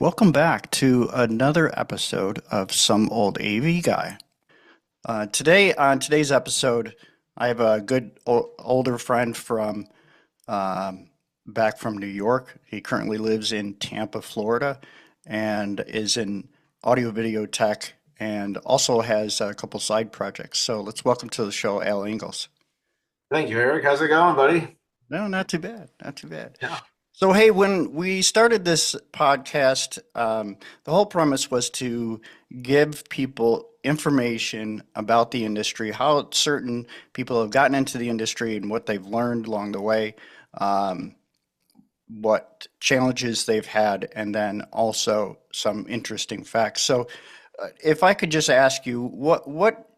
Welcome back to another episode of Some Old AV Guy. Today, on today's episode, I have a good older friend from back from New York. He currently lives in Tampa, Florida, and is in audio video tech and also has a couple side projects. So let's welcome to the show, Al Ingalls. Thank you, Eric. How's it going, buddy? No, not too bad. Not too bad. Yeah. So, hey, when we started this podcast, the whole premise was to give people information about the industry, how certain people have gotten into the industry and what they've learned along the way, um, what challenges they've had, and then also some interesting facts. So, if I could just ask you, what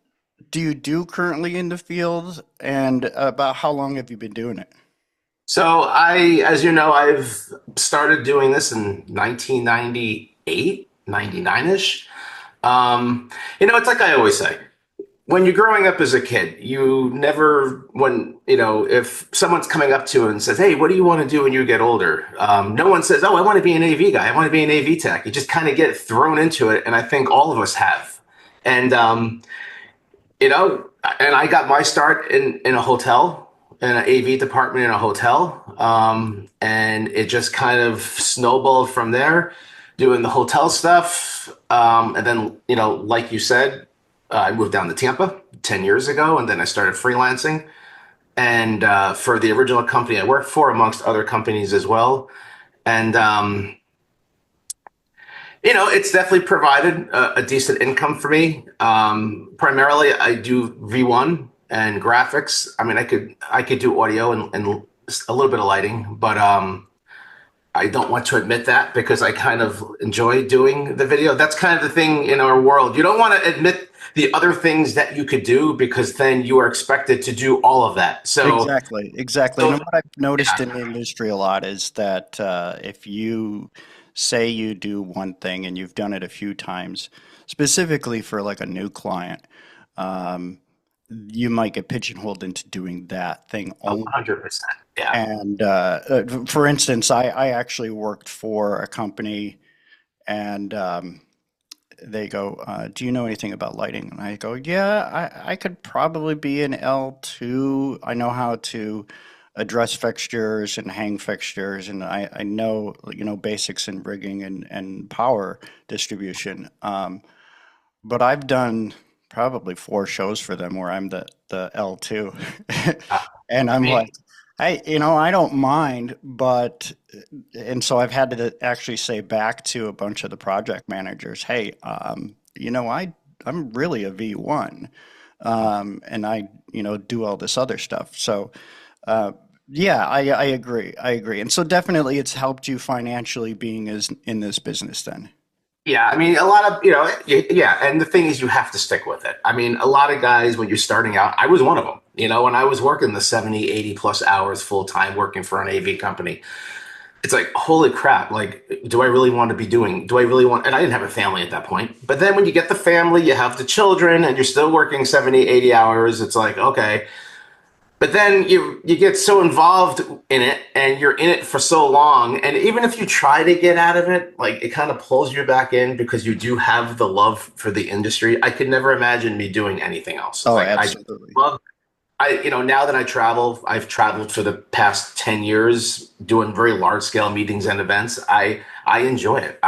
do you do currently in the field, and about how long have you been doing it? As you know, I've started doing this in 1998, 99-ish. It's like I always say, when you're growing up as a kid, you never, if someone's coming up to you and says, "Hey, what do you want to do when you get older?" No one says, "Oh, I want to be an AV guy. I want to be an AV tech." You just kind of get thrown into it. And I think all of us have. And, you know, and I got my start in a hotel, in an AV department in a hotel. And it just kind of snowballed from there, doing the hotel stuff. And then, like you said, I moved down to Tampa 10 years ago, and then I started freelancing. And for the original company I worked for, amongst other companies as well. And, it's definitely provided a decent income for me. Primarily, I do V1 and graphics. I mean, I could do audio and a little bit of lighting, but I don't want to admit that because I kind of enjoy doing the video. That's kind of the thing in our world. You don't want to admit the other things that you could do because then you are expected to do all of that. Exactly, exactly. And So what I've noticed yeah, in the industry a lot is that if you say you do one thing and you've done it a few times, specifically for like a new client, um, you might get pigeonholed into doing that thing only. 100%. Yeah. And for instance, I actually worked for a company and they go, "Do you know anything about lighting?" And I go, "Yeah, I could probably be an L2. I know how to address fixtures and hang fixtures, and I know, basics in rigging and power distribution. But I've done probably four shows for them where I'm the L2, Uh, and I'm me. like, I don't mind, but and so I've had to actually say back to a bunch of the project managers, hey, I'm really a V1, and I, do all this other stuff. So, uh, yeah, I agree. I agree. And so definitely it's helped you financially being as in this business then. Yeah, I mean, a lot of, yeah. And the thing is, you have to stick with it. I mean, a lot of guys, when you're starting out, I was one of them, when I was working the 70, 80 plus hours full time working for an AV company. It's like, holy crap, like, do I really want, and I didn't have a family at that point. But then when you get the family, you have the children and you're still working 70, 80 hours, it's like, okay. But then you get so involved in it and you're in it for so long. And even if you try to get out of it, like it kind of pulls you back in because you do have the love for the industry. I could never imagine me doing anything else. It's Oh, like I just absolutely. love now that I've traveled for the past 10 years doing very large scale meetings and events. I enjoy it.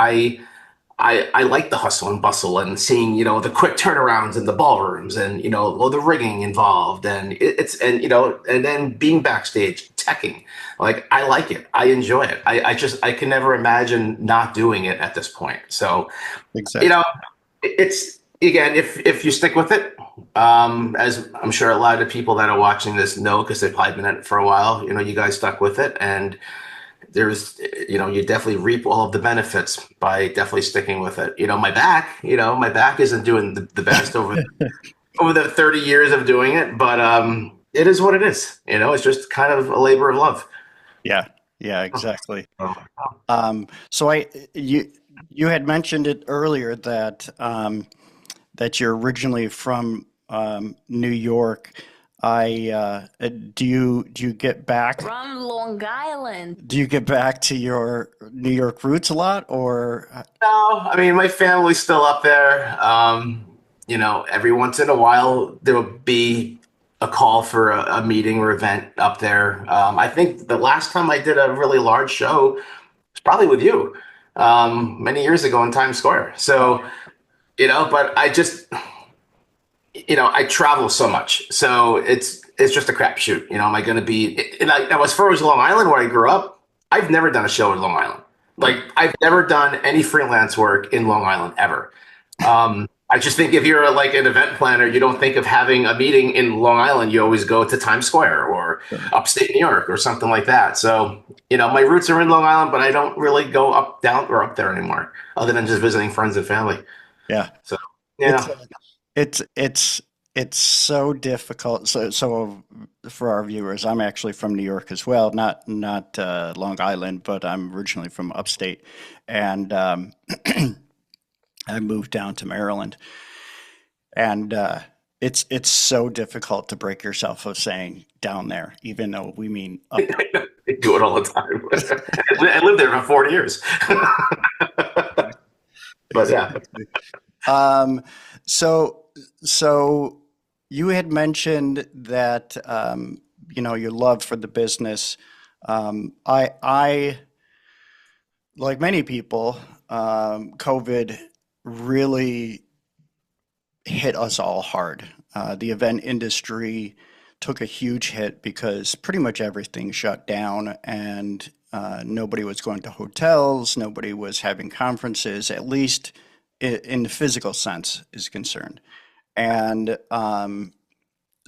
I like the hustle and bustle and seeing, the quick turnarounds in the ballrooms and, all the rigging involved and and then being backstage, teching. Like, I like it. I enjoy it. I can never imagine not doing it at this point. So, you Exactly. know, it's again, if you stick with it, as I'm sure a lot of people that are watching this know, because they've probably been in it for a while, you guys stuck with it and there's you definitely reap all of the benefits by definitely sticking with it. My back isn't doing the best over the 30 years of doing it, but it is what it is. It's just kind of a labor of love. Yeah, yeah, exactly. Oh. So you had mentioned it earlier that that you're originally from New York. Do you get back? From Long Island. Do you get back to your New York roots a lot, or No, I mean my family's still up there. Every once in a while there will be a call for a meeting or event up there. I think the last time I did a really large show was probably with you, many years ago in Times Square. So, but I travel so much, so it's just a crapshoot. Am I going to be? Now, as far as Long Island, where I grew up, I've never done a show in Long Island. Like I've never done any freelance work in Long Island ever. I just think if you're like an event planner, you don't think of having a meeting in Long Island. You always go to Times Square or upstate New York or something like that. So, my roots are in Long Island, but I don't really go up, down, or up there anymore, other than just visiting friends and family. yeah, So, it's yeah. it's so difficult. So for our viewers, I'm actually from New York as well, not Long Island, but I'm originally from upstate, and I moved down to Maryland, and it's so difficult to break yourself of saying down there, even though we mean up. I do it all the time. I lived there for 40 years. But yeah. Exactly. Um, so so you had mentioned that your love for the business. I like many people, COVID really hit us all hard. The event industry took a huge hit because pretty much everything shut down, and nobody was going to hotels, nobody was having conferences, at least in the physical sense is concerned. And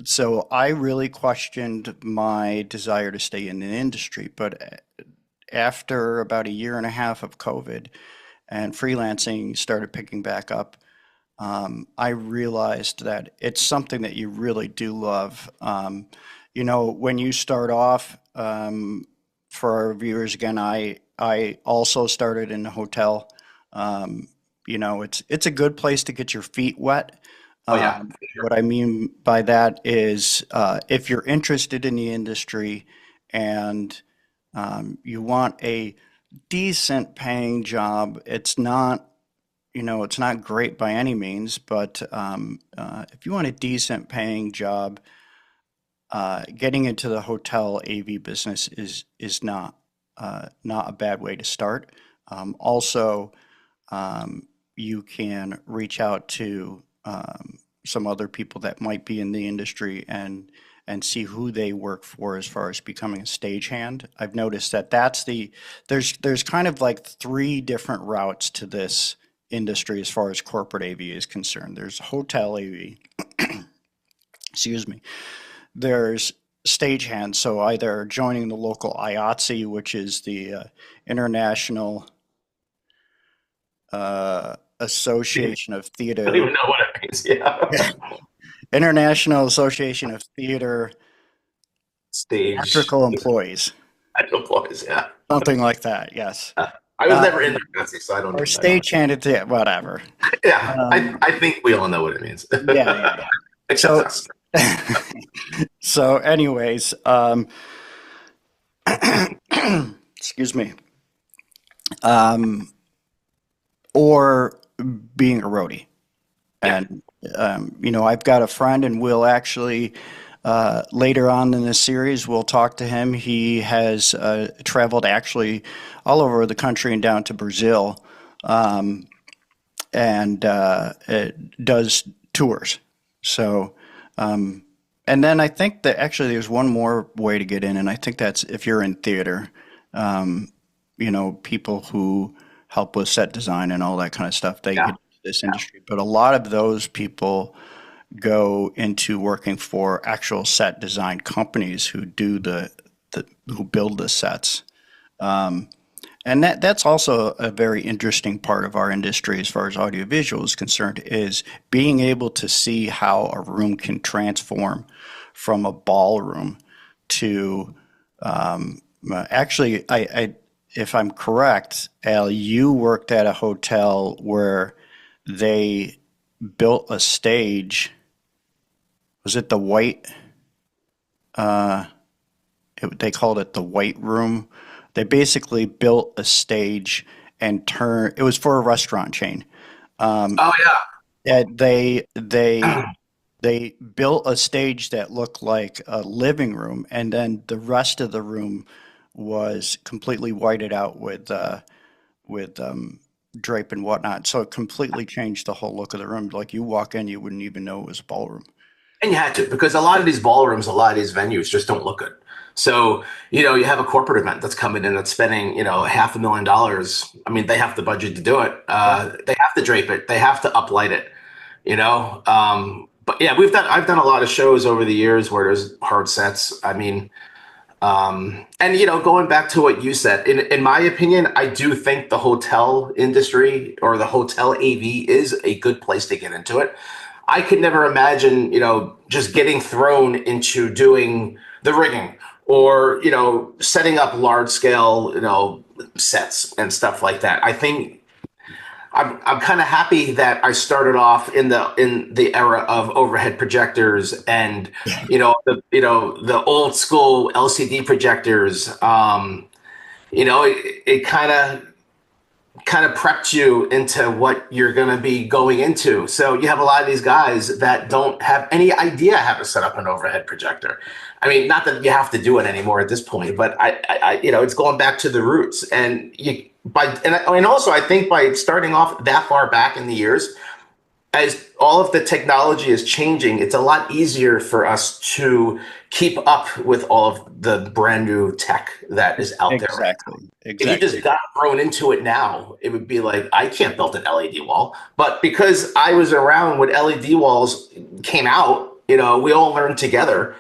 so I really questioned my desire to stay in the industry. But after about a year and a half of COVID and freelancing started picking back up, I realized that it's something that you really do love. When you start off, for our viewers again, I also started in a hotel. It's a good place to get your feet wet. Oh yeah. What I mean by that is, if you're interested in the industry and you want a decent paying job, it's not great by any means, but if you want a decent paying job, getting into the hotel AV business is not a bad way to start. Also, you can reach out to some other people that might be in the industry and see who they work for as far as becoming a stagehand. I've noticed that there's kind of like three different routes to this industry as far as corporate AV is concerned. There's hotel AV, excuse me. There's stagehand, so either joining the local IATSE, which is the International Association of I don't Theater, even know what it means. Yeah. International Association of Theater Stage. Theatrical Employees, I don't know. Yeah. something like that. Yes, I was never in um, there, Nancy, so I don't or even know. stagehand, whatever. Yeah. I, Um, I think we all know what it means. yeah, yeah, yeah. Except So, us. so, anyways, excuse me. Um, or being a roadie. Yeah. And, I've got a friend, and we'll actually, later on in this series, we'll talk to him. He has traveled actually all over the country and down to Brazil, and it does tours. So, and then I think that actually there's one more way to get in, and I think that's if you're in theater. People who help with set design and all that kind of stuff, they get Yeah. into this industry. But a lot of those people go into working for actual set design companies who do who build the sets. And that's also a very interesting part of our industry as far as audiovisual is concerned, is being able to see how a room can transform from a ballroom to actually, if I'm correct, Al, you worked at a hotel where they built a stage. Was it the white? uh, they called it the White Room. They basically built a stage and it was for a restaurant chain. Oh And they built a stage that looked like a living room, and then the rest of the room was completely whited out with drape and whatnot. So it completely changed the whole look of the room. Like you walk in, you wouldn't even know it was a ballroom. And you had to, because a lot of these ballrooms, a lot of these venues just don't look good. So, you have a corporate event that's coming in that's spending, $500,000. I mean, they have the budget to do it. Yeah. They have to drape it. They have to uplight it. But yeah, I've done a lot of shows over the years where there's hard sets. I mean, and going back to what you said, in my opinion, I do think the hotel industry or the hotel AV is a good place to get into it. I could never imagine, just getting thrown into doing the rigging or, setting up large scale, sets and stuff like that. I think I'm kind of happy that I started off in the era of overhead projectors and the old school LCD projectors. It kind of prepped you into what you're going to be going into. So you have a lot of these guys that don't have any idea how to set up an overhead projector. I mean, not that you have to do it anymore at this point, but it's going back to the roots. And also I think by starting off that far back in the years, as all of the technology is changing, it's a lot easier for us to keep up with all of the brand new tech that is out there right now. Exactly. If you just got thrown into it now, it would be like, I can't build an LED wall. But because I was around when LED walls came out, we all learned together.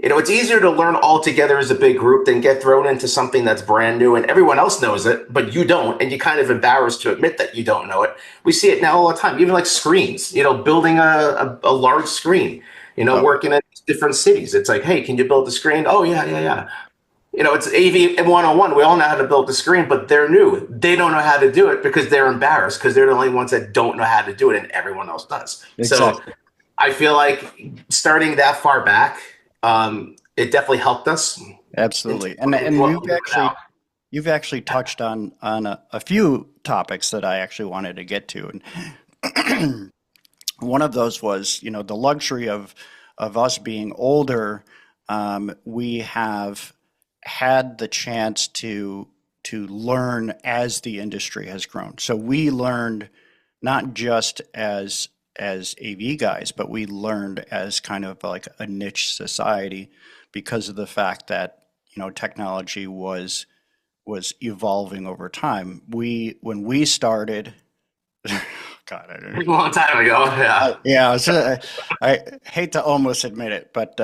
It's easier to learn all together as a big group than get thrown into something that's brand new and everyone else knows it, but you don't, and you're kind of embarrassed to admit that you don't know it. We see it now all the time, even like screens, building a large screen, working in different cities. It's like, hey, can you build a screen? Oh, yeah. It's AV 101. We all know how to build the screen, but they're new. They don't know how to do it because they're embarrassed because they're the only ones that don't know how to do it and everyone else does. Exactly. So I feel like starting that far back, it definitely helped us. Absolutely. And you've actually touched on a few topics that I actually wanted to get to. And one of those was, the luxury of us being older. We have had the chance to learn as the industry has grown. So we learned not just as AV guys, but we learned as kind of like a niche society because of the fact that technology was evolving over time. When we started, God, I don't A long time ago, yeah. yeah, I hate to almost admit it, but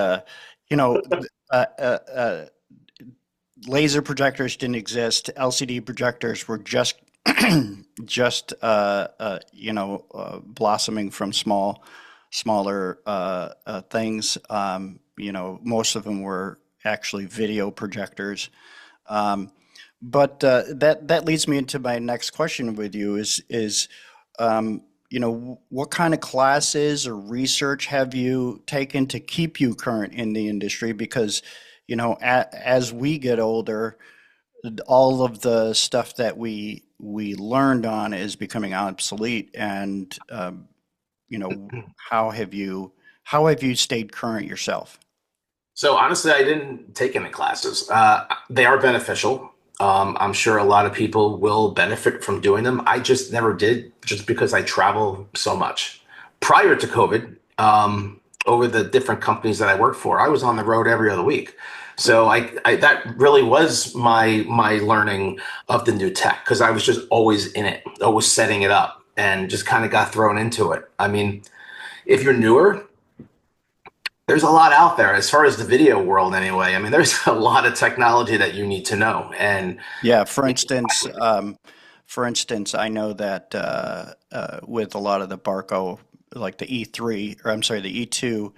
you know, uh, uh, uh, laser projectors didn't exist. LCD projectors were just just blossoming from smaller things. Most of them were actually video projectors. But that leads me into my next question with you is what kind of classes or research have you taken to keep you current in the industry? Because as we get older, all of the stuff that we learned on is becoming obsolete. And how have you stayed current yourself? So honestly, I didn't take any classes. They are beneficial. I'm sure a lot of people will benefit from doing them. I just never did, just because I travel so much. Prior to COVID, over the different companies that I worked for, I was on the road every other week. So I that really was my learning of the new tech, because I was just always in it, always setting it up, and just kind of got thrown into it. I mean, if you're newer, there's a lot out there as far as the video world anyway. I mean, there's a lot of technology that you need to know. And Yeah, for instance, I know that with a lot of the Barco, like the E3, or I'm sorry, the E2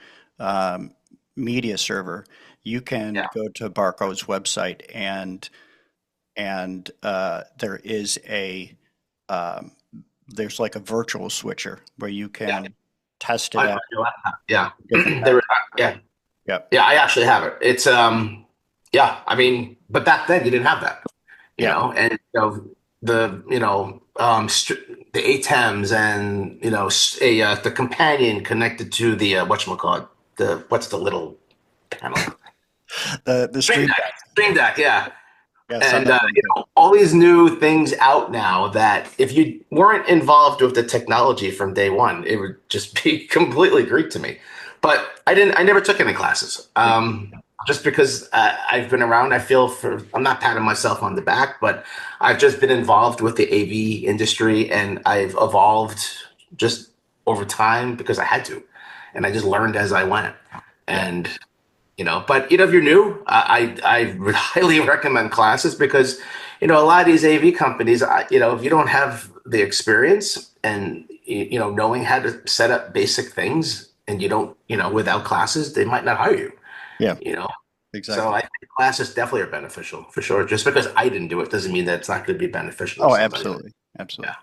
media server, you can yeah, go to Barco's website and there is um, there's like a virtual switcher where you yeah, can test it on out your laptop. Yeah, different there, types. yeah. Yep. Yeah, I actually have it. It's yeah, I mean, but back then you didn't have that, Yeah. and the the ATEMs and the companion connected to the whatchamacallit, the what's the little panel? The Stream stream Deck. deck. Stream Deck, yeah. Yeah, saw And that one too. all these new things out now that if you weren't involved with the technology from day one, it would just be completely Greek to me. But I never took any classes. Just because I've been around, I'm not patting myself on the back, but I've just been involved with the AV industry and I've evolved just over time because I had to. And I just learned as I went. And but if you're new, I would highly recommend classes because a lot of these AV companies, if you don't have the experience and knowing how to set up basic things, and you don't, without classes, they might not hire you. Yeah, You know, so exactly. I think classes definitely are beneficial for sure. Just because I didn't do it doesn't mean that it's not going to be beneficial to Oh, somebody. absolutely. Yeah, Absolutely.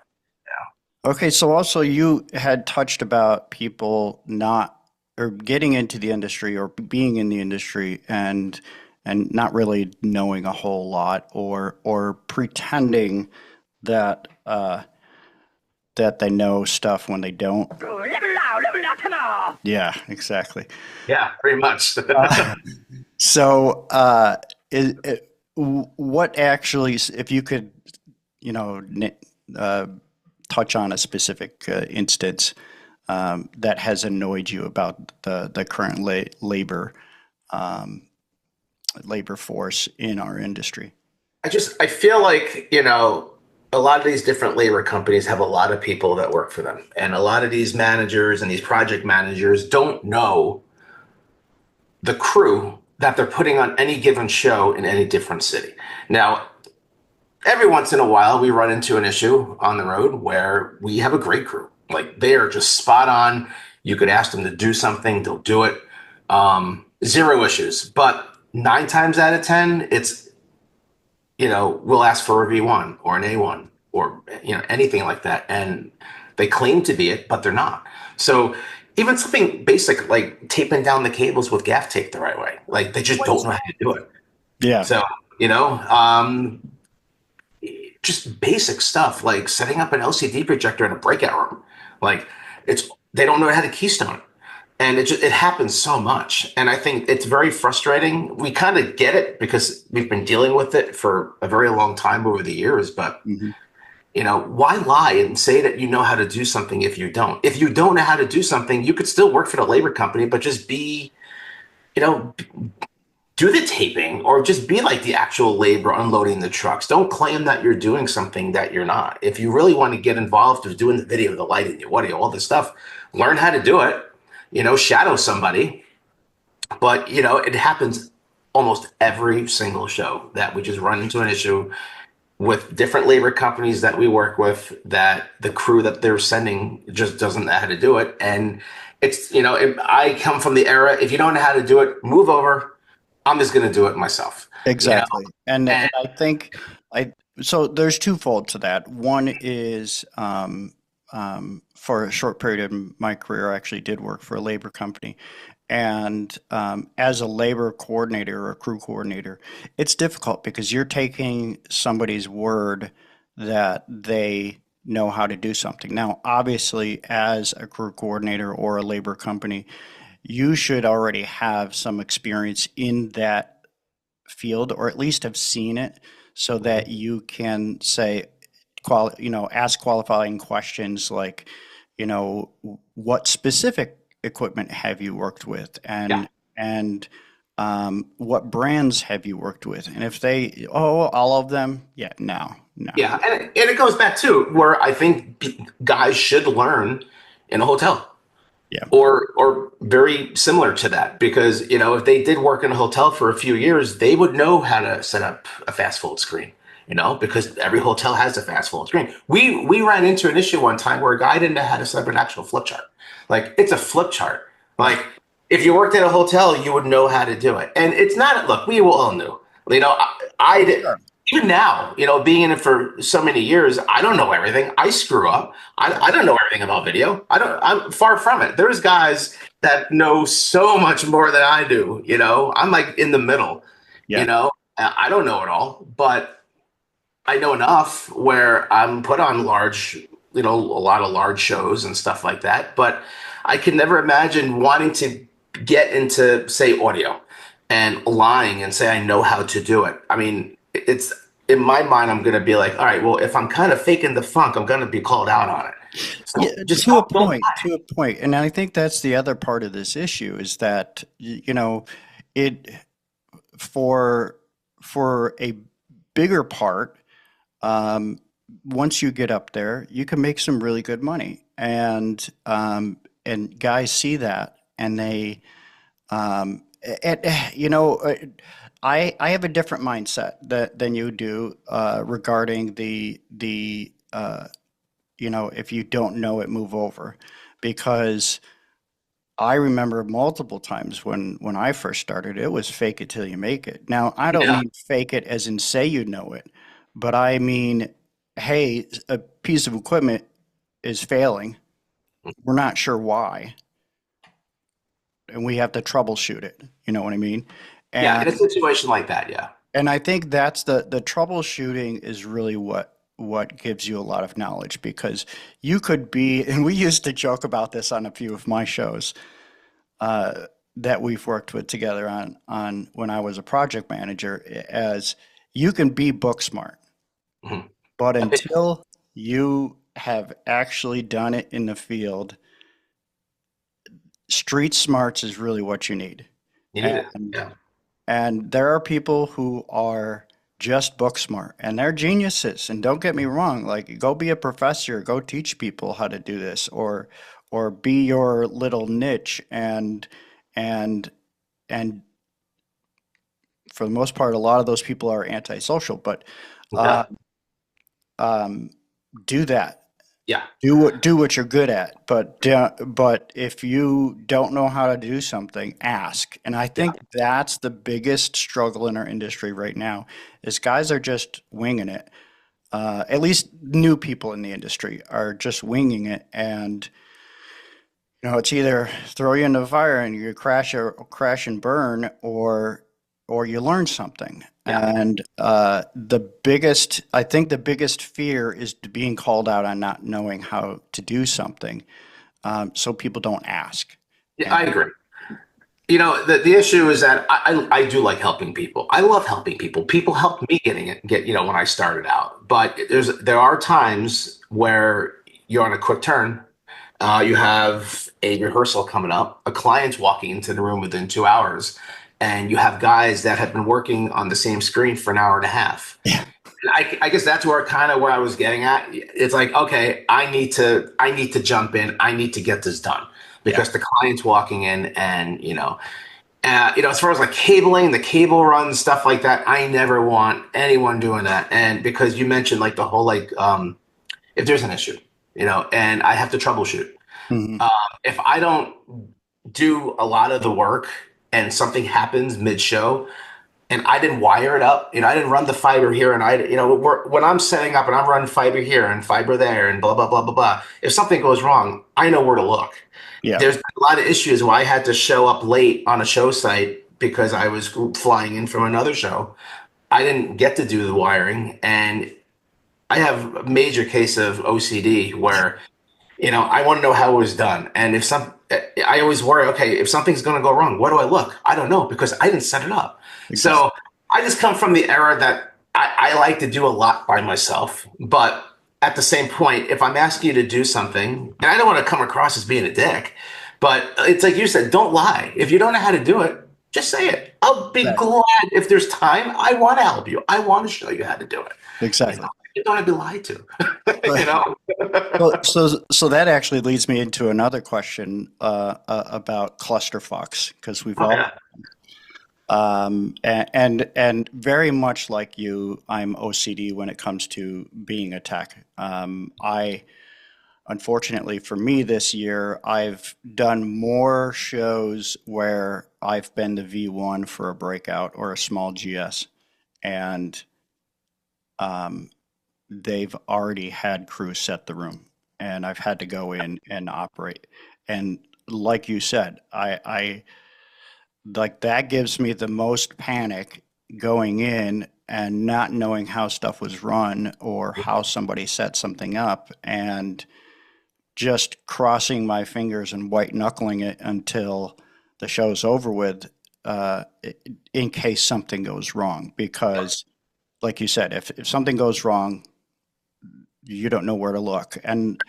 yeah. Okay, so also you had touched about people not or getting into the industry or being in the industry and not really knowing a whole lot or pretending that that they know stuff when they don't. Yeah, exactly. Yeah, pretty much. So, what actually, if you could, uh, touch on a specific instance that has annoyed you about the current um, labor force in our industry? I feel like, a lot of these different labor companies have a lot of people that work for them. And a lot of these managers and these project managers don't know the crew that they're putting on any given show in any different city. Now, every once in a while, we run into an issue on the road where we have a great crew. Like they are just spot on. You could ask them to do something, they'll do it. Zero issues. But 9 times out of 10, it's we'll ask for a V1 or an A1 or anything like that, and they claim to be it, but they're not. So even something basic like taping down the cables with gaff tape the right way, like they just don't know how to do it. Yeah, So you know, um, just basic stuff like setting up an LCD projector in a breakout room, like they don't know how to keystone it. And it happens so much, and I think it's very frustrating. We kind of get it because we've been dealing with it for a very long time over the years. But hmm why lie and say that you know how to do something if you don't? If you don't know how to do something, you could still work for the labor company, but just you know, do the taping or just be like the actual labor unloading the trucks. Don't claim that you're doing something that you're not. If you really want to get involved with doing the video, the lighting, the audio, all this stuff, learn how to do it. Shadow somebody. But it happens almost every single show that we just run into an issue with different labor companies that we work with, that the crew that they're sending just doesn't know how to do it. And it's, I come from the era, if you don't know how to do it, move over. I'm just going to do it myself. exactly. And And I think so there's twofold to that. One is for a short period of my career, I actually did work for a labor company. And as a labor coordinator or a crew coordinator, it's difficult because you're taking somebody's word that they know how to do something. Now, obviously, as a crew coordinator or a labor company, you should already have some experience in that field or at least have seen it so that you can say, ask qualifying questions like, what specific equipment have you worked with yeah, and what brands have you worked with? And if they, all of them, yeah, no. yeah. And it goes back to where I think guys should learn in a hotel. Yeah, Or very similar to that, because if they did work in a hotel for a few years, they would know how to set up a fast fold screen, because every hotel has a fast fold screen. We ran into an issue one time where a guy didn't know how to set up an actual flip chart. Like, it's a flip chart. right. Like, if you worked at a hotel, you would know how to do it. And it's not, look, we all knew. I did. Sure. Even now, being in it for so many years, I don't know everything. I screw up. I don't know everything about video. I'm far from it. There's guys that know so much more than I do. I'm like in the middle. Yeah. I don't know it all, but I know enough where I'm put on a lot of large shows and stuff like that. But I could never imagine wanting to get into, say, audio and lying and say I know how to do it. I mean, it's in my mind, I'm going to be like, all right, well, if I'm kind of faking the funk, I'm going to be called out on it. Yeah, So just to a don't point, lie. to a point. And I think that's the other part of this issue is that, it for a bigger part, um, once you get up there, you can make some really good money. And guys see that and they, and, I have a different mindset than you do, regarding if you don't know it, move over. Because I remember multiple times when I first started, it was fake it till you make it. Now, I don't Yeah, mean fake it as in say you know it, but I mean, hey, a piece of equipment is failing. We're not sure why, and we have to troubleshoot it. You know what I mean? yeah, in a And situation like that, yeah. I think that's the troubleshooting is really what gives you a lot of knowledge, because you could be, and we used to joke about this on a few of my shows, that we've worked with together on when I was a project manager, as you can be book smart, Mhm. but until you have actually done it in the field, street smarts is really what you need. You need it. And Yeah, there are people who are just book smart and they're geniuses. And don't get me wrong, like go be a professor, go teach people how to do this, or be your little niche, and and for the most part, a lot of those people are antisocial, but uh, yeah, um, do that. yeah, Do what you're good at, but if you don't know how to do something, ask. And I yeah. think that's the biggest struggle in our industry right now, is guys are just winging it. At least new people in the industry are just winging it, and it's either throw you into the fire and you crash and burn, or you learn something. Yeah. And I think the biggest fear is being called out on not knowing how to do something, so people don't ask. Yeah, And I agree. The issue is that I do like helping people. I love helping people. People helped me when I started out. But there are times where you're on a quick turn. You have a rehearsal coming up, a client's walking into the room within 2 hours, and you have guys that have been working on the same screen for an hour and a half. yeah, And I guess that's where I was getting at. It's like, okay, I need to jump in. I need to get this done yeah, because the client's walking in, and as far as like cabling, the cable runs, stuff like that, I never want anyone doing that. And because you mentioned like the whole like if there's an issue, and I have to troubleshoot. mhm, Um, if I don't do a lot of the work and something happens mid-show and I didn't wire it up, I didn't run the fiber here, and when I'm setting up and I'm running fiber here and fiber there and blah blah blah blah blah. If something goes wrong, I know where to look. yeah, There's been a lot of issues where I had to show up late on a show site because I was flying in from another show. I didn't get to do the wiring, and I have a major case of OCD where I want to know how it was done. And I always worry, okay, if something's going to go wrong, where do I look? I don't know because I didn't set it up. exactly. So I just come from the era that I like to do a lot by myself. But at the same point, if I'm asking you to do something, and I don't want to come across as being a dick, but it's like you said, don't lie. If you don't know how to do it, just say it. I'll be Exactly. glad if there's time. I want to help you. I want to show you how to do it. Exactly. You don't have to be lied to. you But know? so that actually leads me into another question, about clusterfucks, because we've all Okay. and very much like you, I'm OCD when it comes to being a tech. I Unfortunately for me this year, I've done more shows where I've been the V1 for a breakout or a small GS, and um, they've already had crews set the room, and I've had to go in and operate. And like you said, I like that gives me the most panic going in and not knowing how stuff was run or how somebody set something up, and just crossing my fingers and white knuckling it until the show's over with, uh, in case something goes wrong. Because, like you said, if something goes wrong, you don't know where to look. And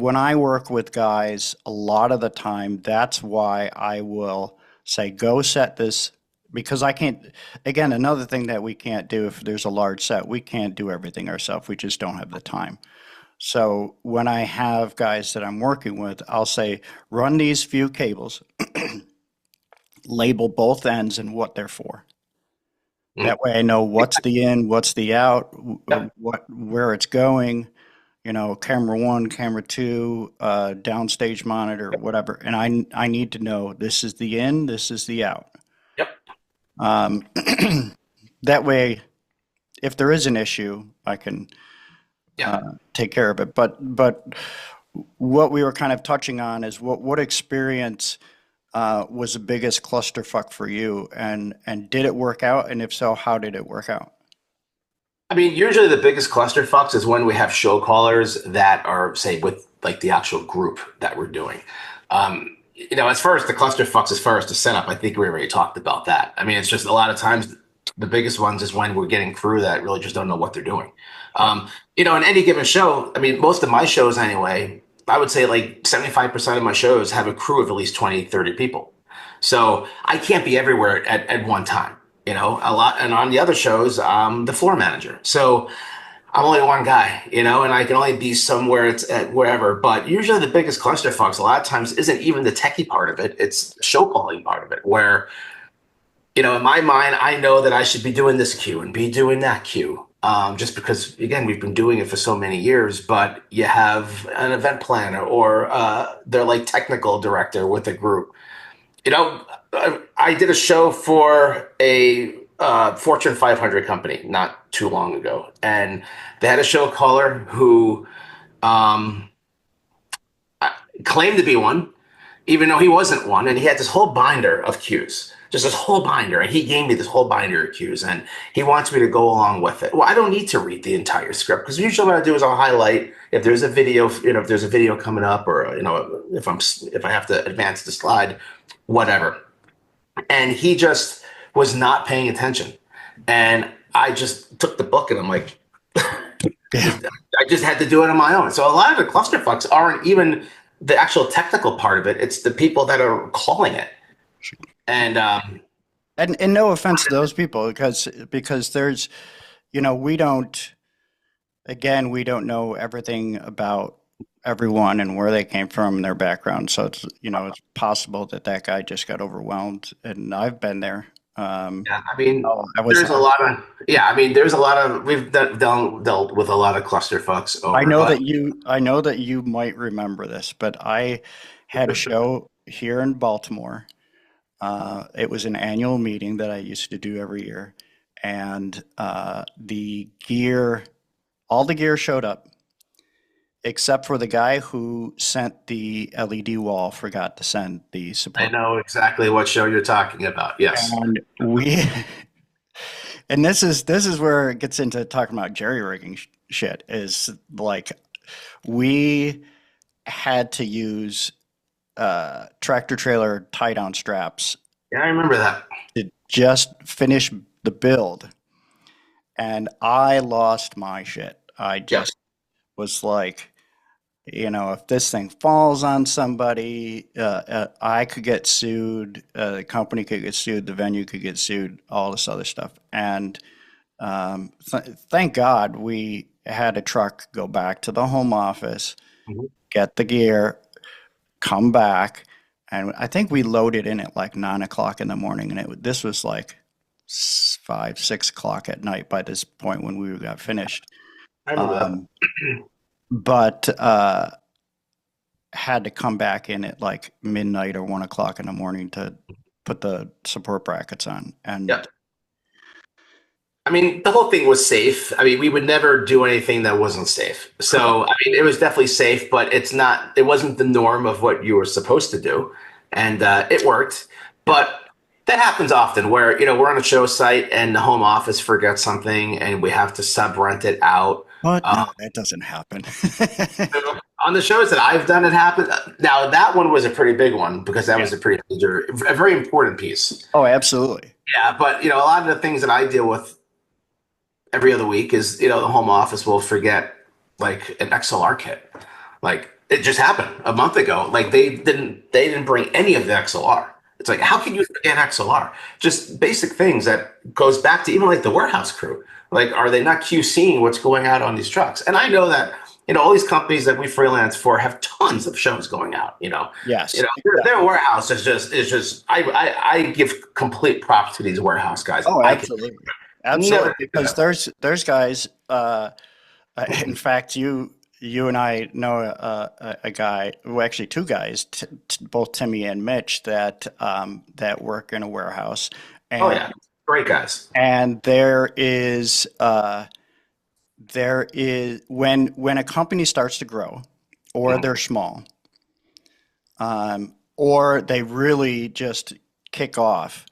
when I work with guys, a lot of the time, that's why I will say, go set this, because I can't, again, another thing that we can't do if there's a large set, we can't do everything ourselves. We just don't have the time. So when I have guys that I'm working with, I'll say, run these few cables, label both ends and what they're for. That way I know what's the in, what's the out, Yep. where it's going, camera one, camera two, downstage monitor, whatever. And I need to know this is the in, this is the out. Yep. Um, that way, if there is an issue, I can Yeah. take care of it. But what we were kind of touching on is what experience was the biggest clusterfuck for you, and did it work out? And if so, how did it work out? I mean, usually the biggest clusterfucks is when we have show callers that are, say, with like the actual group that we're doing. As far as the clusterfucks, as far as the setup, I think we already talked about that. I mean, it's just a lot of times the biggest ones is when we're getting crew that really just don't know what they're doing. In any given show, I mean, most of my shows anyway, I would say like 75% of my shows have a crew of at least 20, 30 people. So I can't be everywhere at one time, a lot. And on the other shows, I'm the floor manager. So I'm only one guy, and I can only be somewhere it's at wherever. But usually the biggest clusterfucks a lot of times isn't even the techie part of it. It's the show calling part of it where, in my mind, I know that I should be doing this cue and be doing that cue. Just because, again, we've been doing it for so many years, but you have an event planner or they're like technical director with a group. I did a show for a Fortune 500 company not too long ago, and they had a show caller who um, claimed to be one, even though he wasn't one, and he had this whole binder of cues, just this whole binder, and he gave me this whole binder of cues, and he wants me to go along with it. Well, I don't need to read the entire script because usually what I do is I'll highlight if there's a video, if there's a video coming up, or if I have to advance the slide, whatever. And he just was not paying attention. And I just took the book and I'm like, I just had to do it on my own. So a lot of the clusterfucks aren't even the actual technical part of it. It's the people that are calling it. And And no offense to those people, because there's, we don't, again, we don't know everything about everyone and where they came from and their background. So it's possible that guy just got overwhelmed, and I've been there. yeah, I mean, I was, there's a lot of, yeah, I mean, there's a lot of, we've dealt with a lot of clusterfucks over. I know that you might remember this, but I had a show here in Baltimore. It was an annual meeting that I used to do every year, and all the gear showed up, except for the guy who sent the LED wall forgot to send the I support. know exactly what show you're talking about. Yes. And and this is where it gets into talking about jerry rigging shit. Is like we had to use tractor trailer tie down straps Yeah, I remember that. to just finish the build, and I lost my shit. I Yep. just was like, if this thing falls on somebody, I could get sued, the company could get sued, the venue could get sued, all this other stuff. And thank God we had a truck go back to the home office, Mhm. get the gear, come back, and I think we loaded in at like 9 o'clock in the morning, and this was like 5, 6 o'clock at night by this point when we got finished. I remember that. But had to come back in at like midnight or 1 o'clock in the morning to put the support brackets on. And Yeah. I mean, the whole thing was safe. I mean, we would never do anything that wasn't safe. So, I mean, it was definitely safe, but it wasn't the norm of what you were supposed to do. And it worked. Yeah. But that happens often where, we're on a show site and the home office forgets something and we have to sub rent it out. But Uh, no, that doesn't happen. on the shows that I've done, it happened. Now, that one was a pretty big one because that Yeah. was a very important piece. Oh, absolutely. Yeah. But, a lot of the things that I deal with every other week is the home office will forget like an XLR kit. Like it just happened a month ago. Like they didn't bring any of the XLR. It's like how can you forget XLR? Just basic things that goes back to even like the warehouse crew. Like are they not QCing what's going out on these trucks? And I know that all these companies that we freelance for have tons of shows going out. Yes. Their warehouse is just I give complete props to these warehouse guys. Oh, I can absolutely. Absolutely. never do Because that. there's guys, in fact, you and I know a guy, well, actually two guys, both Timmy and Mitch, that work in a warehouse, Oh and yeah, great guys. and there is when a company starts to grow, or Mhm. they're small, or they really just kick off.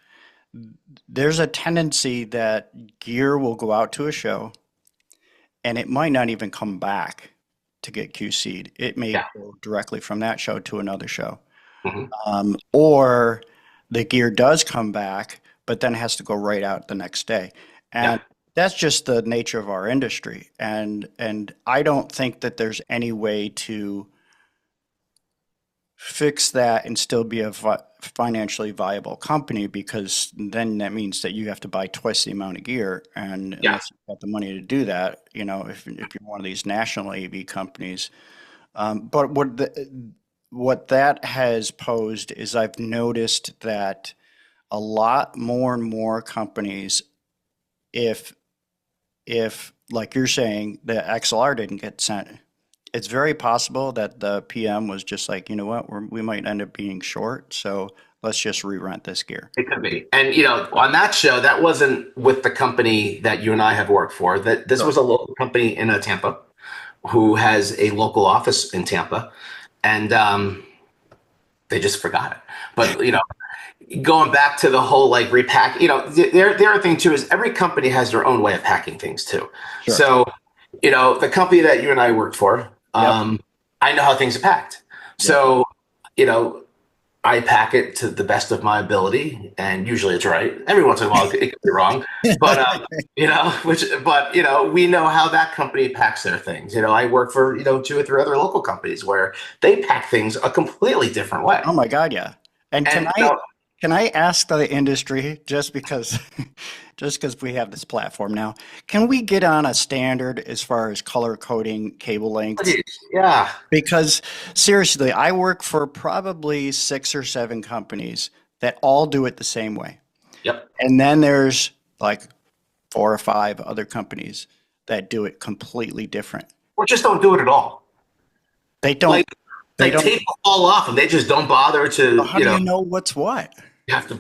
There's a tendency that gear will go out to a show and it might not even come back to get QC'd. It may Yeah. go directly from that show to another show. Mhm. Or the gear does come back, but then has to go right out the next day. Yeah. And that's just the nature of our industry. And I don't think that there's any way to fix that and still be a financially viable company, because then that means that you have to buy twice the amount of gear, and Yeah. unless you've got the money to do that, if you're one of these national AV companies. But what that has posed is I've noticed that a lot more and more companies, if like you're saying, the XLR didn't get sent, it's very possible that the PM was just like, you know what, we might end up being short, so let's just re-rent this gear. It could be. And on that show, that wasn't with the company that you and I have worked for. That this Sure. was a local company in Tampa who has a local office in Tampa, and they just forgot it. But going back to the whole like repack, the other thing too is every company has their own way of packing things too. Sure. So, the company that you and I worked for, Yep. I know how things are packed. Yep. So, I pack it to the best of my ability, and usually it's right. Every once in a while, it could be wrong, but we know how that company packs their things. I work for two or three other local companies where they pack things a completely different way. Oh my God, yeah. And And can I ask the industry, just because just because we have this platform now, can we get on a standard as far as color coding cable lengths? yeah, Because seriously, I work for probably 6 or 7 companies that all do it the same way. yep. And then there's like 4 or 5 other companies that do it completely different. Or just don't do it at all. They don't, Like, they like don't, tape will fall off, and they just don't bother so to, how do you know what's what? you have to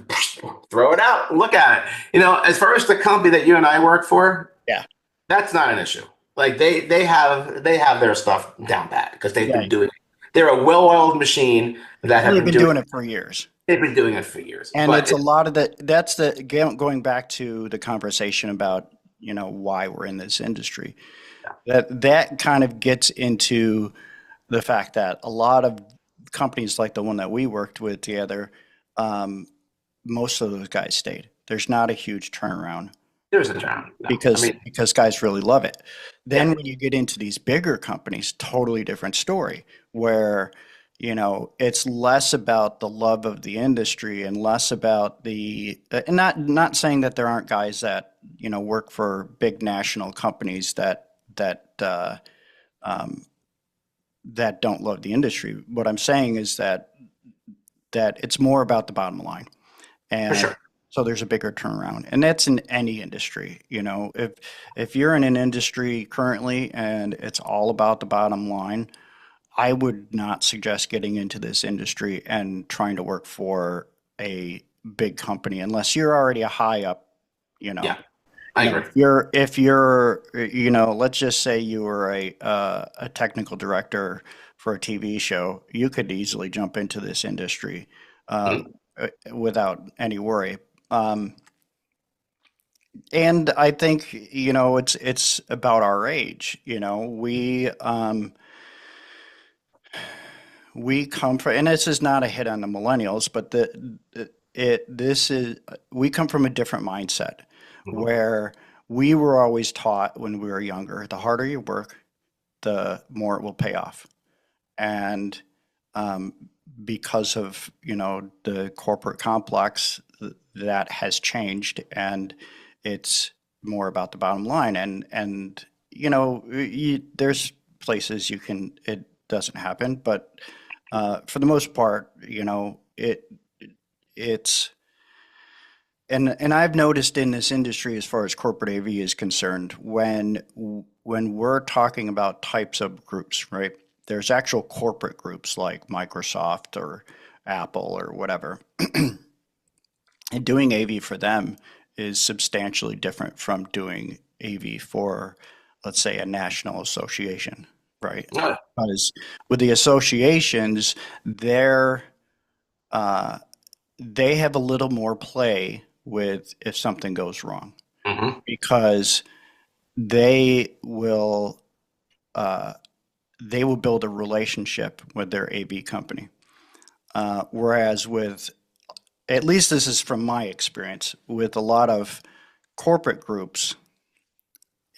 throw it out and look at it. As far as the company that you and I work for, Yeah. that's not an issue. Like they have their stuff down pat because they've Yeah. been doing. They're a well-oiled machine that have They've been been doing. doing it for years. They've been doing it for years. And But it's a lot of that's going back to the conversation about, why we're in this industry. That kind of gets into the fact that a lot of companies like the one that we worked with together, um, most of those guys stayed. There's not a huge turnaround there's a term. No, I because mean, guys really love it. Then yeah, when you get into these bigger companies, totally different story, where it's less about the love of the industry and less about and not saying that there aren't guys that work for big national companies that don't love the industry. What I'm saying is that it's more about the bottom line. for And sure. so there's a bigger turnaround. And that's in any industry. If you're in an industry currently and it's all about the bottom line, I would not suggest getting into this industry and trying to work for a big company unless you're already a high up, you know. Yeah. I You know, agree. if you're, let's just say you were a technical director for a TV show, you could easily jump into this industry uh, Mhm. without any worry. Um, and I think, it's about our age. We come from, and this is not a hit on the millennials, but we come from a different mindset Mhm. where we were always taught when we were younger, the harder you work, the more it will pay off. And um, because of, the corporate complex, that has changed, and it's more about the bottom line. And there's places it doesn't happen, but for the most part, it's and I've noticed in this industry, as far as corporate AV is concerned, when we're talking about types of groups, right? There's actual corporate groups like Microsoft or Apple or whatever, and doing AV for them is substantially different from doing AV for, let's say, a national association, right? Yeah. Because with the associations, uh, they have a little more play with if something goes wrong, Mhm. because they will uh, they will build a relationship with their AV company. Whereas with, at least this is from my experience, with a lot of corporate groups,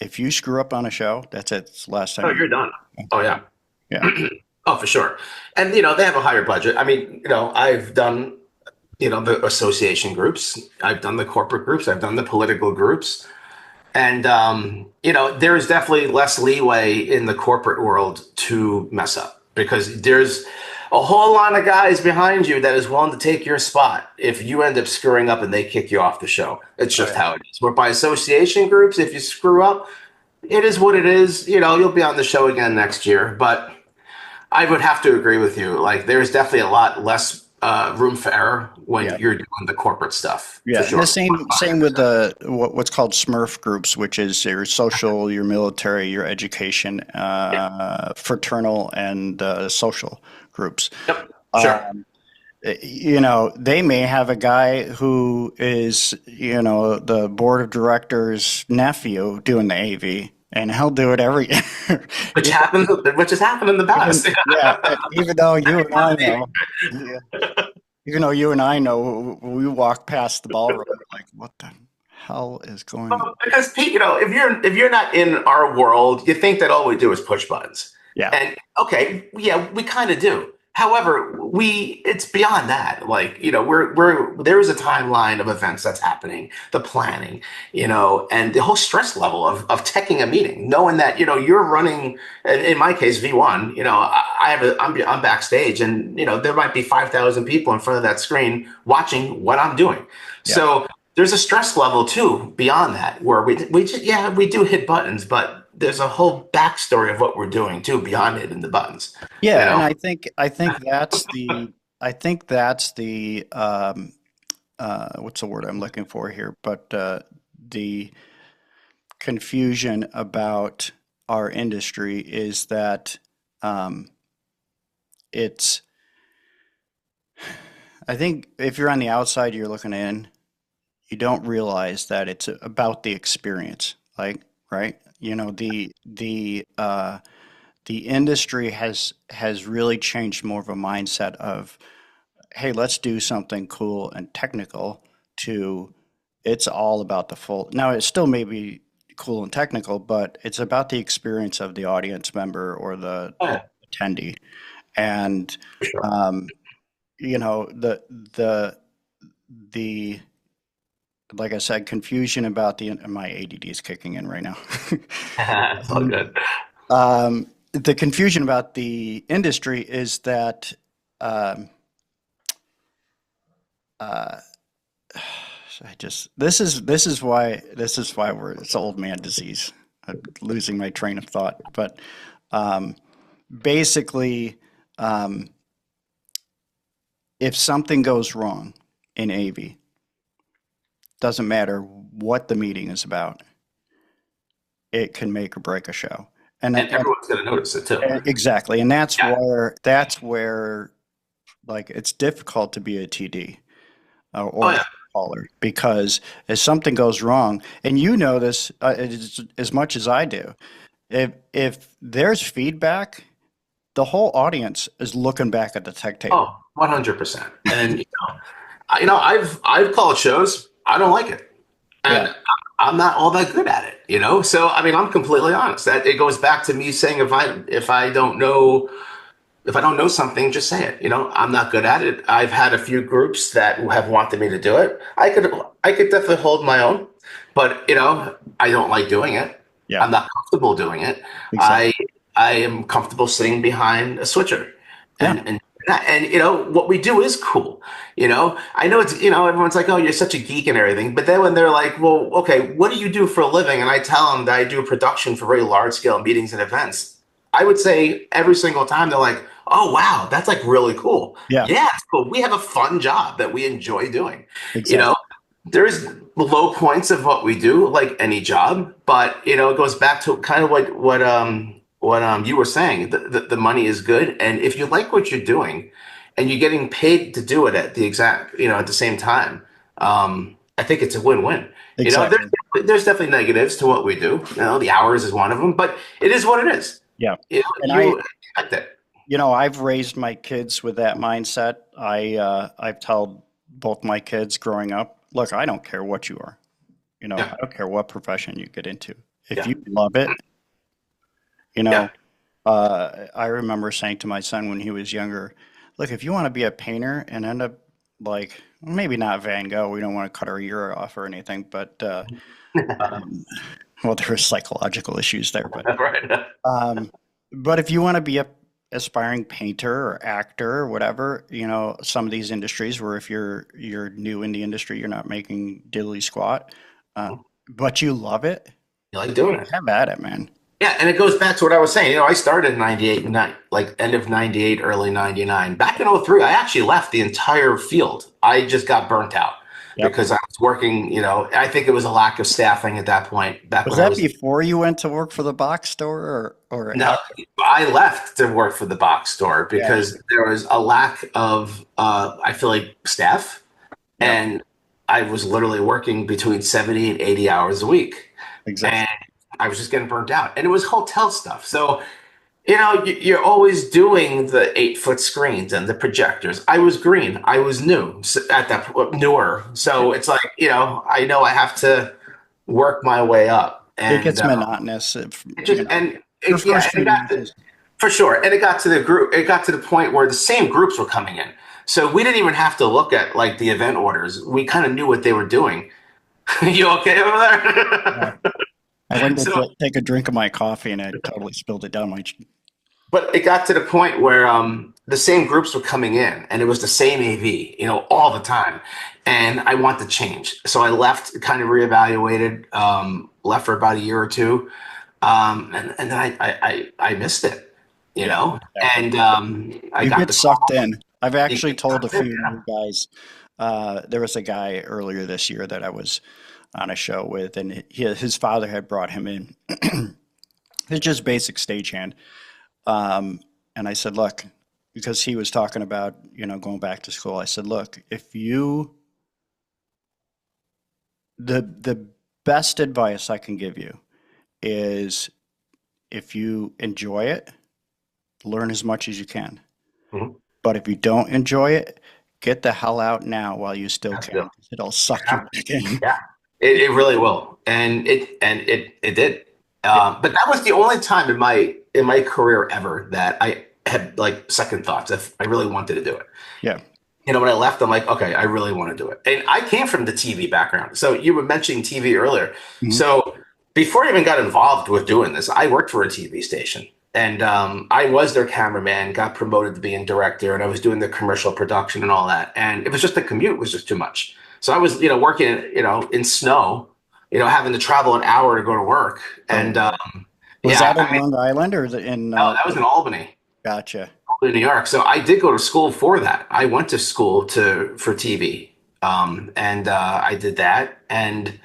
if you screw up on a show, that's it. It's the last time Oh, you. you're done. Oh, yeah. Yeah. Oh, for sure. And they have a higher budget. I mean, I've done, the association groups. I've done the corporate groups. I've done the political groups. And there is definitely less leeway in the corporate world to mess up, because there's a whole lot of guys behind you that is willing to take your spot if you end up screwing up and they kick you off the show. It's Oh just yeah. how it is. But by association groups, if you screw up, it is what it is. You'll be on the show again next year. But I would have to agree with you. Like, there's definitely a lot less room for error when Yeah. you're doing the corporate stuff, for Yeah, and the sure. same with the what's called Smurf groups, which is your social, your military, your education, fraternal, and social groups. Yep, sure. Um, they may have a guy who is, the board of directors' nephew doing the AV, and he'll do it every year. Which has happened in the Even past. yeah, even though you and I know, yeah, even though you and I know, we walk past the ballroom, we're like, what the hell is going on? Because Pete, if you're not in our world, you think that all we do is push buttons. Yeah, And okay, yeah, we kind of do. However, it's beyond that. Like, we're there is a timeline of events that's happening, the planning, and the whole stress level of teching a meeting, knowing that, you're running, in my case, V1, I'm backstage, and there might be 5,000 people in front of that screen watching what I'm doing. yeah, So there's a stress level too beyond that, where we just, yeah, we do hit buttons, but there's a whole backstory of what we're doing too beyond hitting the buttons. You yeah. And know, I think that's the what's the word I'm looking for here? But the confusion about our industry is that um, it's. I think if you're on the outside, you're looking in, you don't realize that it's about the experience, like, right? The industry has really changed more of a mindset of, hey, let's do something cool and technical, to it's all about the full. Now, it still may be cool and technical, but it's about the experience of the audience member or the yeah, attendee. And for sure. um, the like I said, confusion about my ADD is kicking in right now. It's all good. The confusion about the industry is that um, uh, I just this is why it's old man disease. I'm losing my train of thought, but um, basically, um, if something goes wrong in AV, doesn't matter what the meeting is about. it can make or break a show. And everyone's going to notice it too. exactly. And that's Yeah. where like it's difficult to be a TD or Oh yeah. caller, because if something goes wrong, and you know this as much as I do, if there's feedback, the whole audience is looking back at the tech tape. Oh, 100%. And I've called shows. I don't like it, and Yeah. I'm not all that good at it. So I mean, I'm completely honest. That it goes back to me saying if I don't know something, just say it. I'm not good at it. I've had a few groups that have wanted me to do it. I could definitely hold my own, but I don't like doing it. Yeah. I'm not comfortable doing it. Exactly. I am comfortable sitting behind a switcher, Yeah. and what we do is cool. I know it's everyone's like, oh, you're such a geek and everything, but then when they're like, well, okay, what do you do for a living? And I tell them that I do production for very large scale meetings and events. I would say every single time they're like, oh wow, that's like really cool. Yeah. Yeah, it's cool. We have a fun job that we enjoy doing. Exactly. There's low points of what we do, like any job, but it goes back to kind of what you were saying. The money is good, and if you like what you're doing, and you're getting paid to do it at the same time, I think it's a win-win. Exactly. There's definitely negatives to what we do. The hours is one of them, but it is what it is. Yeah. And You expect it. I've raised my kids with that mindset. I've told both my kids growing up, look, I don't care what you are. Yeah. I don't care what profession you get into. If Yeah. you love it, Yeah. I remember saying to my son when he was younger, look, if you want to be a painter and end up like, maybe not Van Gogh, we don't want to cut our ear off or anything, but well, there are psychological issues there, but Right. but if you want to be a aspiring painter or actor or whatever, some of these industries where if you're new in the industry, you're not making diddly squat, but you love it, You like doing it. have at it, man. Yeah, and it goes back to what I was saying. I started in 98, like end of 98, early 99. Back in 03, I actually left the entire field. I just got burnt out because I was working, I think it was a lack of staffing at that point. Was that before you went to work for the box store or No, I left to work for the box store because there was a lack of, I feel like, staff. Yeah. And I was literally working between 70 and 80 hours a week. Exactly. And I was just getting burnt out. And it was hotel stuff. So, you're always doing the 8-foot screens and the projectors. I was green. I was new at that newer. So it's like, I know I have to work my way up. And it gets monotonous. For sure. And it got to the group. It got to the point where the same groups were coming in. So we didn't even have to look at like the event orders. We kind of knew what they were doing. You okay over there? I went to take a drink of my coffee and I totally spilled it down my cheek. But it got to the point where the same groups were coming in and it was the same AV, all the time. And I wanted to change. So I left, kind of reevaluated, left for about a year or two. And then I missed it, and I you got get sucked in. I've actually told a few new guys. There was a guy earlier this year that I was on a show with, and his father had brought him in. It's just basic stagehand. And I said, look, because he was talking about, going back to school, I said, look, the best advice I can give you is if you enjoy it, learn as much as you can. Mm-hmm. But if you don't enjoy it, get the hell out now while you still can. It'll suck you back in. Yeah, it really will, and it did. But that was the only time in my career ever that I had like second thoughts if I really wanted to do it. Yeah. When I left, I'm like, okay, I really want to do it. And I came from the TV background. So you were mentioning TV earlier. Mm-hmm. So before I even got involved with doing this, I worked for a TV station. And I was their cameraman, got promoted to being director, and I was doing the commercial production and all that. And it was just the commute was just too much. So I was, working, in snow, having to travel an hour to go to work. And was that in Long Island or in? No, that was in Albany. Gotcha. In New York. So I did go to school for that. I went to school for TV, and I did that. And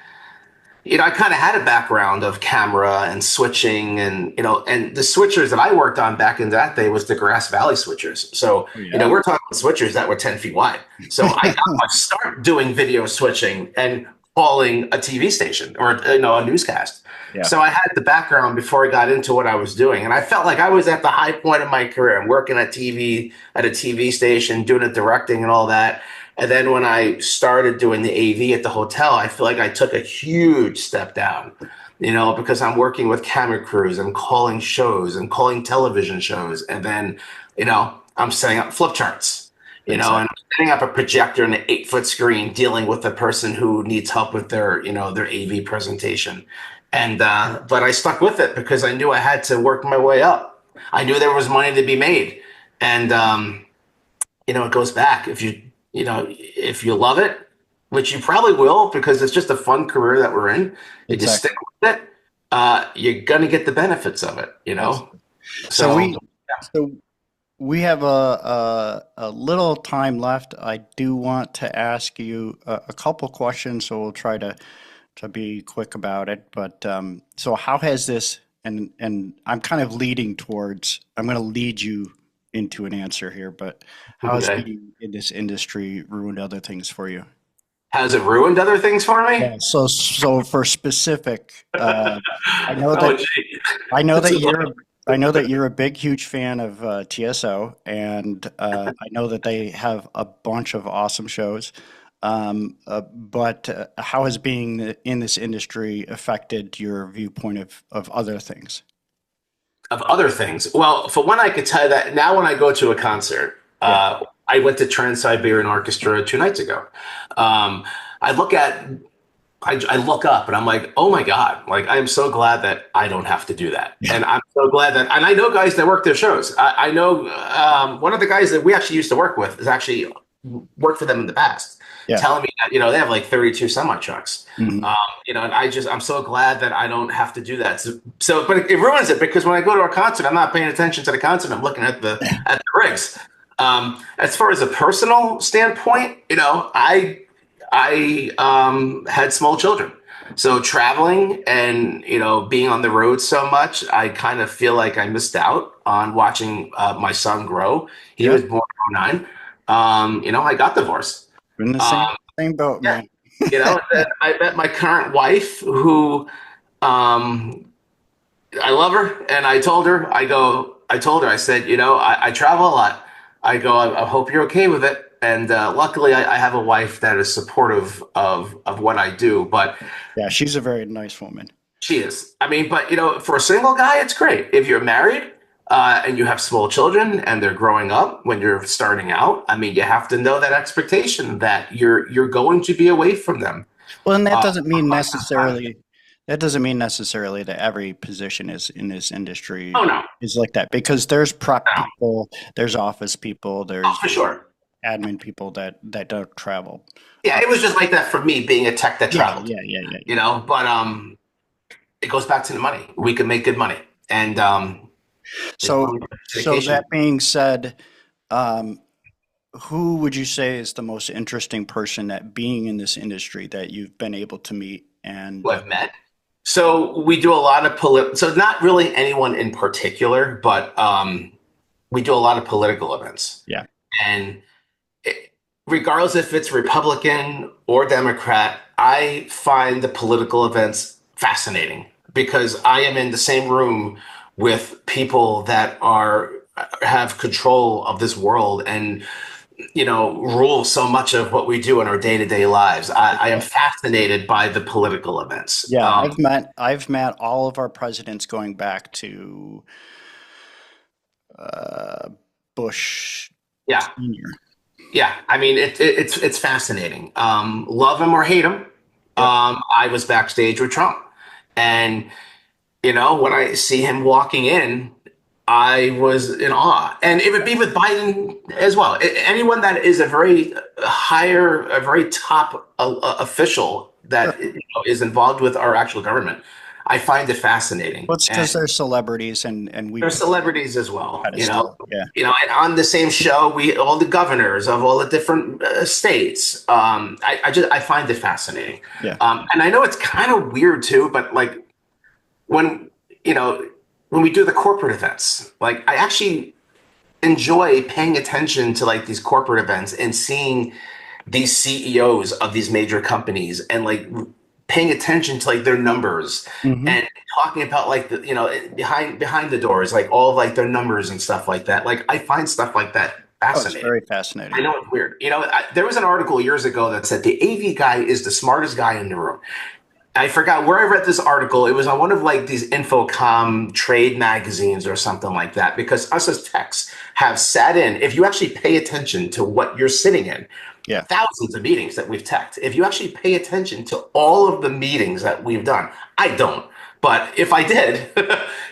I kind of had a background of camera and switching, and and the switchers that I worked on back in that day was the Grass Valley switchers. So, Yeah. we're talking switchers that were 10 feet wide. So I got my start doing video switching and calling a TV station or, a newscast. Yeah. So I had the background before I got into what I was doing. And I felt like I was at the high point of my career. I'm working at a TV station, doing the directing and all that. And then when I started doing the AV at the hotel, I feel like I took a huge step down, because I'm working with camera crews and calling shows and calling television shows. And then, I'm setting up flip charts, and setting up a projector and an 8-foot screen, dealing with the person who needs help with their AV presentation. And, but I stuck with it because I knew I had to work my way up. I knew there was money to be made. And, it goes back. If you love it, which you probably will, because it's just a fun career that we're in, you just stick with it, you're going to get the benefits of it, So we have a little time left. I do want to ask you a couple questions, so we'll try to be quick about it. But so how has this, and I'm kind of leading towards, I'm going to lead you into an answer here, but how has being in this industry ruined other things for you? Has it ruined other things for me? Yeah, so for specific, I know that you're a big, huge fan of TSO, and I know that they have a bunch of awesome shows. But how has being in this industry affected your viewpoint of other things? Of other things. Well, for one, I could tell you that now when I go to a concert, I went to Trans-Siberian Orchestra 2 nights ago. I look up and I'm like, oh my God, like I'm so glad that I don't have to do that. And I'm so glad that, and I know guys that work their shows. I know one of the guys that we actually used to work with is actually worked for them in the past. Telling me that, they have like 32 semi trucks, and I'm so glad that I don't have to do that. So, but it ruins it because when I go to a concert, I'm not paying attention to the concert. I'm looking at the rigs. As far as a personal standpoint, I had small children. So traveling and, being on the road so much, I kind of feel like I missed out on watching my son grow. He was born in 2009. I got divorced. In the same boat, man. And I met my current wife who, I love her. And I told her, I said, I travel a lot. I go, I hope you're okay with it. And luckily, I have a wife that is supportive of what I do. But yeah, she's a very nice woman. She is. I mean, but for a single guy, it's great. If you're married and you have small children and they're growing up when you're starting out, I mean, you have to know that expectation that you're going to be away from them. Well, and that doesn't mean necessarily. That doesn't mean necessarily that every position is in this industry is like that, because there's prep people, there's office people, there's for sure admin people that don't travel. Yeah, it was just like that for me, being a tech that traveled. Yeah. But it goes back to the money. We can make good money, and so that being said, who would you say is the most interesting person that being in this industry that you've been able to meet and who I've met? So we do a lot of so not really anyone in particular, but we do a lot of political events. Yeah. And regardless if it's Republican or Democrat, I find the political events fascinating because I am in the same room with people that have control of this world and rule so much of what we do in our day-to-day lives. I am fascinated by the political events. Yeah, I've met all of our presidents going back to Bush Senior. Yeah, I mean it's fascinating. Love him or hate him. I was backstage with Trump, and when I see him walking in, I was in awe. And it would be with Biden as well. Anyone that is a very top official that is involved with our actual government, I find it fascinating. Well, it's And because they're celebrities and we they're celebrities as well, pedestal. Yeah. and on the same show, all the governors of all the different states. I find it fascinating. Yeah. And I know it's kind of weird too, but like when, you know, when we do the corporate events, like I actually enjoy paying attention to like these corporate events and seeing these CEOs of these major companies and like paying attention to like their numbers Hmm. and talking about like the, behind the doors, like all of like their numbers and stuff like that. Like I find stuff like that Oh, it's fascinating. very I fascinating. know it's weird. There was an article years ago that said the AV guy is the smartest guy in the room. I forgot where I read this article. It was on one of like these Infocom trade magazines or something like that, because us as techs have sat in, if you actually pay attention to what you're sitting in, Yeah. thousands of meetings that we've teched. If you actually pay attention to all of the meetings that we've done, I don't. But if I did,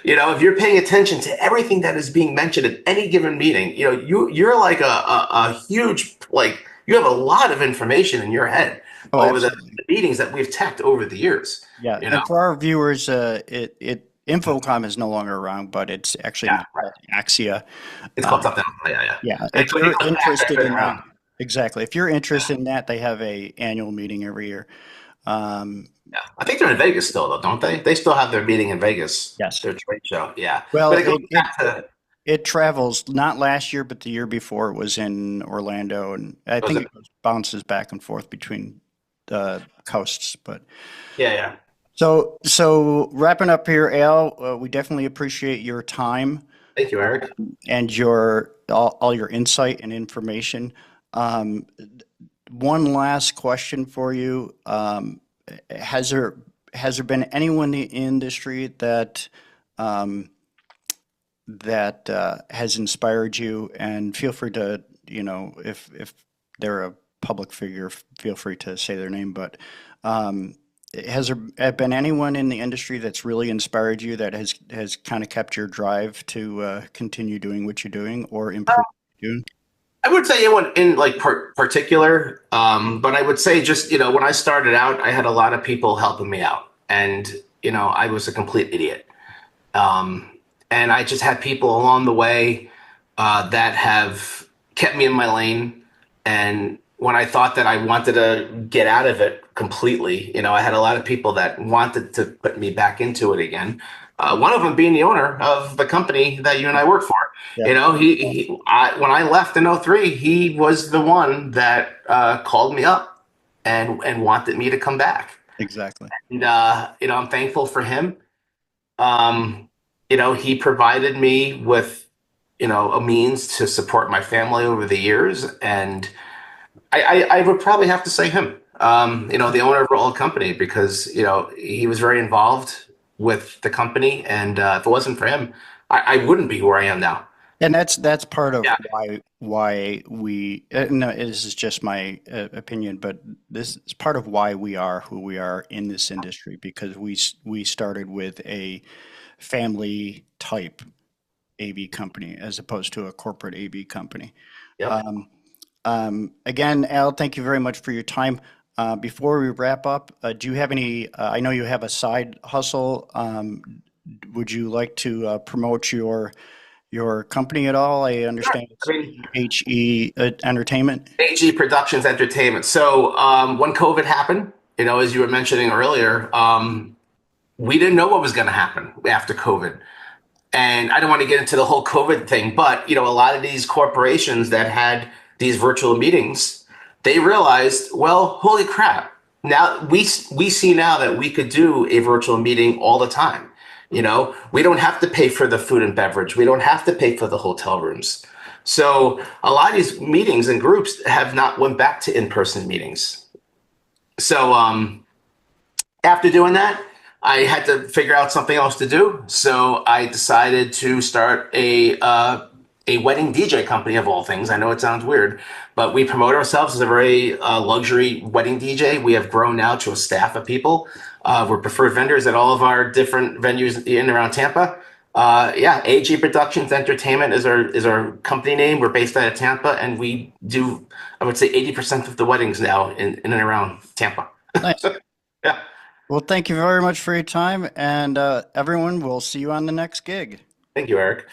if you're paying attention to everything that is being mentioned at any given meeting, you're like a huge, like you have a lot of information in your head Oh, over the absolutely. meetings that we've teched over the years. Yeah. You know, And for our viewers, Infocom is no longer around, but it's actually yeah, now right. called Axia. It's called Um, something else. Yeah, yeah. yeah. And If when you you're look back, they've interested been in that, around. exactly. If you're interested in that, they have a annual meeting every year. Um, Yeah, I think they're in Vegas still, though, don't they? They still have their meeting in Vegas, yes. their trade show. Yeah, Well, but it goes back to it travels, not last year, but the year before it was in Orlando, and I was think it? it bounces back and forth between the coasts. But Yeah, yeah. so wrapping up here, Al, we definitely appreciate your time Thank you, Eric. and your all your insight and information. Um, One last question for you: Has there been anyone in the industry um, that has inspired you? And feel free to, if they're a public figure, feel free to say their name. But um, has there been anyone in the industry that's really inspired you that has kind of kept your drive to continue doing what you're doing or improve what you're doing? I would say anyone in like particular, but I would say just when I started out, I had a lot of people helping me out, and I was a complete idiot. Um, and I just had people along the way that have kept me in my lane. And when I thought that I wanted to get out of it completely, I had a lot of people that wanted to put me back into it again. One of them being the owner of the company that you and I work for. Yeah, When I left in '03, he was the one that called me up and wanted me to come back. exactly. And I'm thankful for him. Um, he provided me with, a means to support my family over the years. And I would probably have to say him, the owner of our old company, because, he was very involved with the company. And if it wasn't for him, I wouldn't be where I am now. And that's part of Yeah. why we no, this is just my opinion, but this is part of why we are who we are in this industry, because we started with a family type AV company as opposed to a corporate AV company. Yep. Again, Al, thank you very much for your time. Before we wrap up, do you have any? I know you have a side hustle. Would you like to promote your company at all? I understand I it's mean, HE Entertainment. AG Productions Entertainment. So when COVID happened, as you were mentioning earlier, we didn't know what was going to happen after COVID. And I don't want to get into the whole COVID thing, but a lot of these corporations that had these virtual meetings, they realized, well, holy crap! Now we see now that we could do a virtual meeting all the time. We don't have to pay for the food and beverage. We don't have to pay for the hotel rooms. So a lot of these meetings and groups have not went back to in-person meetings. So after doing that, I had to figure out something else to do. So I decided to start a wedding DJ company of all things. I know it sounds weird, but we promote ourselves as a very luxury wedding DJ. We have grown now to a staff of people. We're preferred vendors at all of our different venues in and around Tampa. AG Productions Entertainment is our company name. We're based out of Tampa, and we do, I would say, 80% of the weddings now in and around Tampa. Nice. Yeah. Well, thank you very much for your time, and everyone, we'll see you on the next gig. Thank you, Eric.